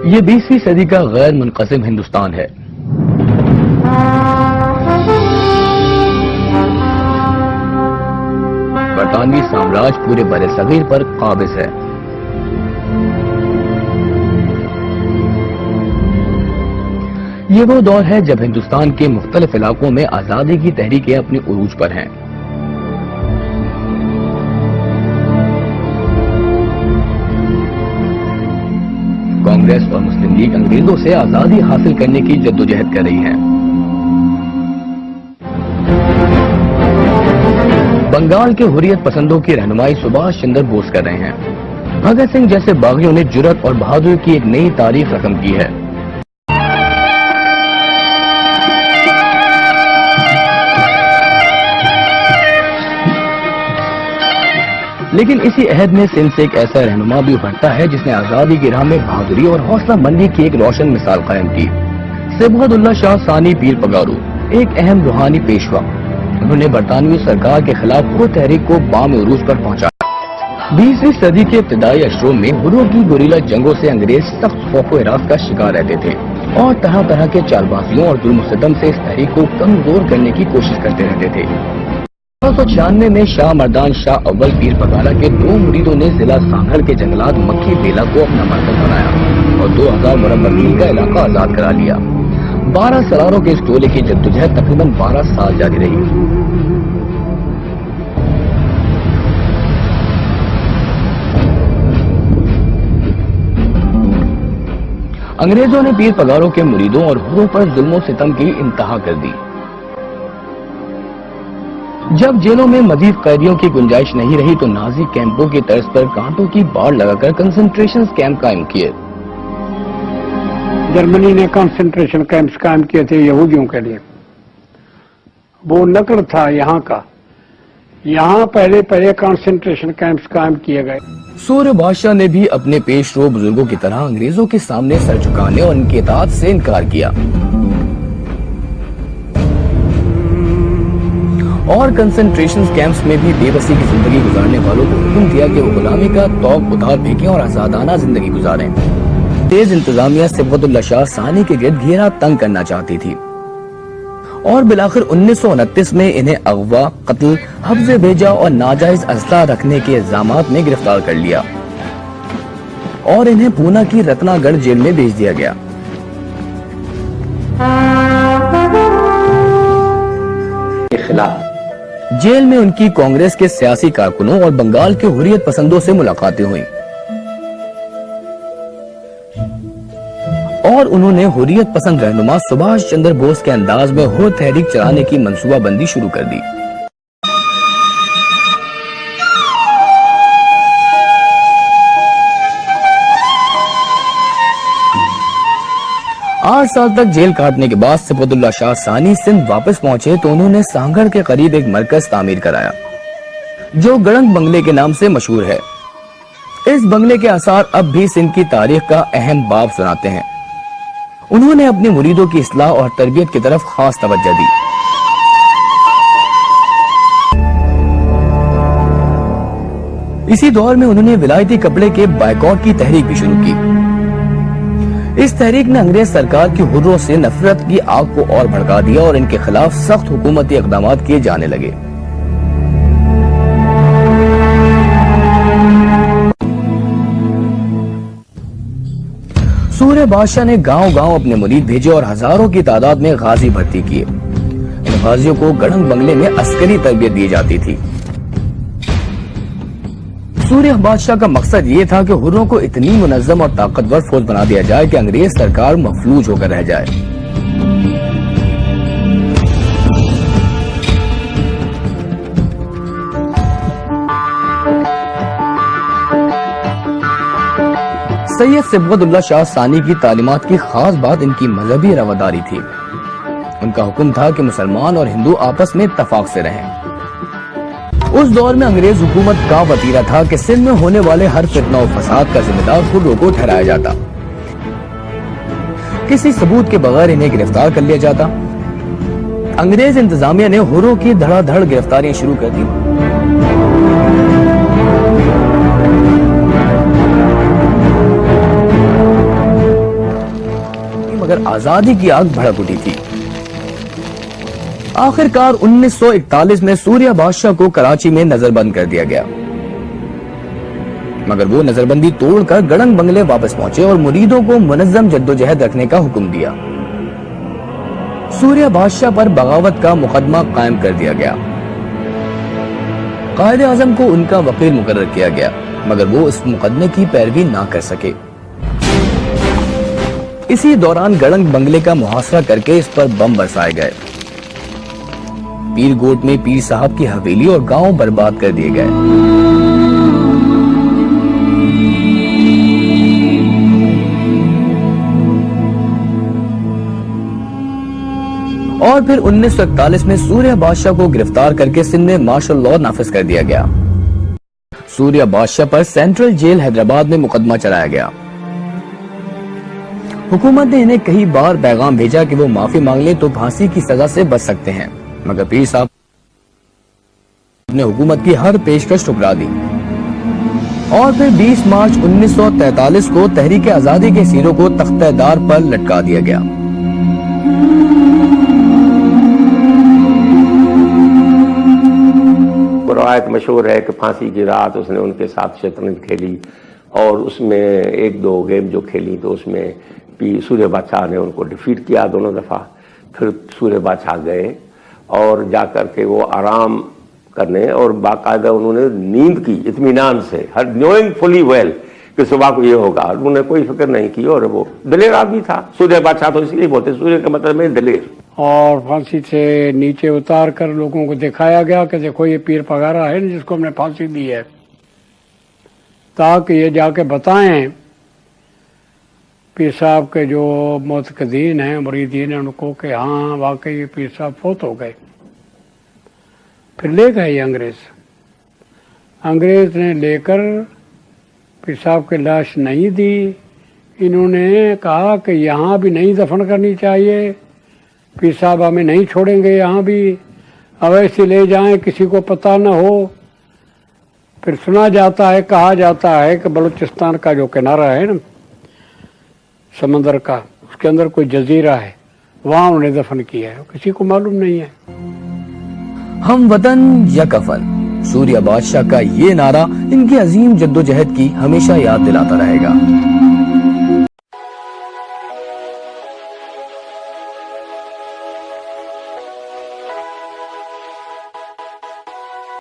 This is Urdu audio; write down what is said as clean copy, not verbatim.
یہ 20ویں صدی کا غیر منقسم ہندوستان ہے۔ برطانوی سامراج پورے بر صغیر پر قابض ہے۔ یہ وہ دور ہے جب ہندوستان کے مختلف علاقوں میں آزادی کی تحریکیں اپنے عروج پر ہیں۔ کانگریس اور مسلم لیگ انگریزوں سے آزادی حاصل کرنے کی جدوجہد کر رہی ہیں۔ بنگال کے حریت پسندوں کی رہنمائی سبھاش چندر بوس کر رہے ہیں۔ بھگت سنگھ جیسے باغیوں نے جرأت اور بہادری کی ایک نئی تاریخ رقم کی ہے۔ لیکن اسی عہد میں سندھ سے ایک ایسا رہنما بھی ابھرتا ہے جس نے آزادی کی راہ میں بہادری اور حوصلہ مندی کی ایک روشن مثال قائم کی۔ صبغت اللہ شاہ ثانی پیر پگارو ایک اہم روحانی پیشوا، انہوں نے برطانوی سرکار کے خلاف خود تحریک کو بام عروج پر پہنچایا۔ 20ویں صدی کے ابتدائی اشروں میں ہروں کی گوریلا جنگوں سے انگریز سخت خوف و ہراس کا شکار رہتے تھے اور طرح طرح کے چال بازیوں اور ظلم و ستم سے اس تحریک کو کمزور کرنے کی کوشش کرتے رہتے تھے۔ 1996 میں شاہ مردان شاہ اول پیر پگالا کے 2 مریدوں نے ضلع سانگھڑ کے جنگلات مکھی بیلا کو اپنا مرکز بنایا اور 2000 مربع میل کا علاقہ آزاد کرا لیا۔ 12 سراروں کے اس ٹولے کی جدوجہد تقریباً 12 سال جاری رہی۔ انگریزوں نے پیر پگاروں کے مریدوں اور ہروں پر ظلم و ستم کی انتہا کر دی۔ جب جیلوں میں مزید قیدیوں کی گنجائش نہیں رہی تو نازی کیمپوں کی طرز پر کانٹوں کی باڑ لگا کر کنسنٹریشن کیمپ قائم کیے۔ جرمنی نے کنسنٹریشن کیمپس قائم کیے تھے یہودیوں کے لیے، وہ نقل تھا یہاں کا۔ یہاں پہلے کنسنٹریشن کیمپس قائم کیے گئے۔ سوریہ بادشاہ نے بھی اپنے پیش رو بزرگوں کی طرح انگریزوں کے سامنے سر جھکانے اور ان کی اطاعت سے انکار کیا اور کنسنٹریشن کیمپس میں بھی بے بسی کی زندگی گزارنے والوں کو حکم دیا کہ وہ غلامی کا توق اتار پھینکیں اور آزادانہ زندگی گزاریں۔ تیز انتظامیہ صبغت اللہ شاہ ثانی کے گرد گھیرا تنگ کرنا چاہتی تھی اور بالآخر 1929 میں انہیں اغوا، قتل، حبس بھیجا اور ناجائز اسلحہ رکھنے کے الزامات میں گرفتار کر لیا اور انہیں پونا کی رتنا گڑھ جیل میں بھیج دیا گیا۔ جیل میں ان کی کانگریس کے سیاسی کارکنوں اور بنگال کے حریت پسندوں سے ملاقاتیں ہوئیں اور انہوں نے حریت پسند رہنما سبھاش چندر بوس کے انداز میں حر تحریک چلانے کی منصوبہ بندی شروع کر دی۔ 8 سال تک جیل کاٹنے کے بعد صبغت اللہ شاہ ثانی سندھ واپس پہنچے تو انہوں نے سانگھڑ کے قریب ایک مرکز تعمیر کرایا جو گڑنگ بنگلے کے نام سے مشہور ہے۔ اس بنگلے کے آثار اب بھی سندھ کی تاریخ کا اہم باب سناتے ہیں۔ انہوں نے اپنے مریدوں کی اصلاح اور تربیت کی طرف خاص توجہ دی۔ اسی دور میں انہوں نے ولایتی کپڑے کے بائیکاٹ کی تحریک بھی شروع کی۔ اس تحریک نے انگریز سرکار کی حروں سے نفرت کی آگ کو اور بھڑکا دیا اور ان کے خلاف سخت حکومتی اقدامات کیے جانے لگے۔ سوریہ بادشاہ نے گاؤں گاؤں اپنے مرید بھیجے اور ہزاروں کی تعداد میں غازی بھرتی کیے۔ ان غازیوں کو گڑنگ بنگلے میں عسکری تربیت دی جاتی تھی۔ سوریہ بادشاہ کا مقصد یہ تھا کہ حروں کو اتنی منظم اور طاقتور فوج بنا دیا جائے کہ انگریز سرکار مفلوج ہو کر رہ جائے۔ سید صبغت اللہ شاہ ثانی کی تعلیمات کی خاص بات ان کی مذہبی رواداری تھی۔ ان کا حکم تھا کہ مسلمان اور ہندو آپس میں اتفاق سے رہیں۔ اس دور میں انگریز حکومت کا وتیرہ تھا کہ سندھ میں ہونے والے ہر فتنہ و فساد کا ذمہ دار حروں کو ٹھہرایا جاتا، کسی ثبوت کے بغیر انہیں گرفتار کر لیا جاتا۔ انگریز انتظامیہ نے حروں کی دھڑا دھڑ گرفتاریاں شروع کر دی۔ آزادی کی آگ بھڑک اٹھی تھی۔ آخر کار 1941 میں سوریہ بادشاہ کو کراچی میں نظر بند کر دیا گیا، مگر وہ نظر بندی توڑ کر گڑنگ بنگلے واپس پہنچے اور مریدوں کو منظم جدوجہد رکھنے کا حکم دیا۔ سوریہ بادشاہ پر بغاوت کا مقدمہ قائم کر دیا گیا۔ قائد اعظم کو ان کا وکیل مقرر کیا گیا، مگر وہ اس مقدمے کی پیروی نہ کر سکے۔ اسی دوران گڑنگ بنگلے کا محاصرہ کر کے اس پر بم برسائے گئے۔ پیر گوٹ میں پیر صاحب کی حویلی اور گاؤں برباد کر دیے گئے۔ اور پھر 1941 میں سوریہ بادشاہ کو گرفتار کر کے سندھ میں مارشل لاء نافذ کر دیا گیا۔ سوریہ بادشاہ پر سینٹرل جیل حیدرآباد میں مقدمہ چلایا گیا۔ حکومت نے انہیں کئی بار پیغام بھیجا کہ وہ معافی مانگ لیں تو پھانسی کی سزا سے بچ سکتے ہیں، مگر پیر صاحب نے حکومت کی ہر پیشکش ٹھکرا دی۔ اور پھر 20 مارچ 1943 کو تحریک آزادی کے سیروں کو تختہ دار پر لٹکا دیا گیا۔ روایت مشہور ہے کہ پھانسی کی رات اس نے ان کے ساتھ شطرنج کھیلی، اور اس میں ایک دو گیم جو کھیلی تو اس میں سوریہ بادشاہ نے ان کو ڈیفیٹ کیا دونوں دفعہ۔ پھر سوریہ بادشاہ گئے اور جا کر کے وہ آرام کرنے، اور باقاعدہ انہوں نے نیند کی اطمینان سے، نوئنگ فلی ویل کہ صبح کو یہ ہوگا، انہوں نے کوئی فکر نہیں کی، اور وہ دلیر آدمی تھا۔ سوریہ بادشاہ تو اس لیے بولتے، سوریہ کا مطلب ہے دلیر۔ اور پھانسی سے نیچے اتار کر لوگوں کو دکھایا گیا کہ دیکھو یہ پیر پگارا ہے جس کو ہم نے پھانسی دی ہے، تاکہ یہ جا کے بتائیں پیر صاحب کے جو معتقدین ہیں، مریدین ہیں، ان کو کہ ہاں واقعی یہ پیر صاحب فوت ہو گئے۔ پھر لے گئے یہ انگریز نے لے کر پیر صاحب کی لاش نہیں دی۔ انہوں نے کہا کہ یہاں بھی نہیں دفن کرنی چاہیے، پیر صاحب ہمیں نہیں چھوڑیں گے یہاں بھی، اب ایسے لے جائیں کسی کو پتہ نہ ہو۔ پھر سنا جاتا ہے، کہا جاتا ہے کہ بلوچستان کا جو کنارہ ہے نا سمندر کا، اس کے اندر کوئی جزیرہ ہے، وہاں انہوں نے دفن کیا ہے، کسی کو معلوم نہیں ہے۔ ہم وطن یا کفن، سوریہ بادشاہ کا یہ نعرہ ان کی عظیم جدوجہد کی ہمیشہ یاد دلاتا رہے گا۔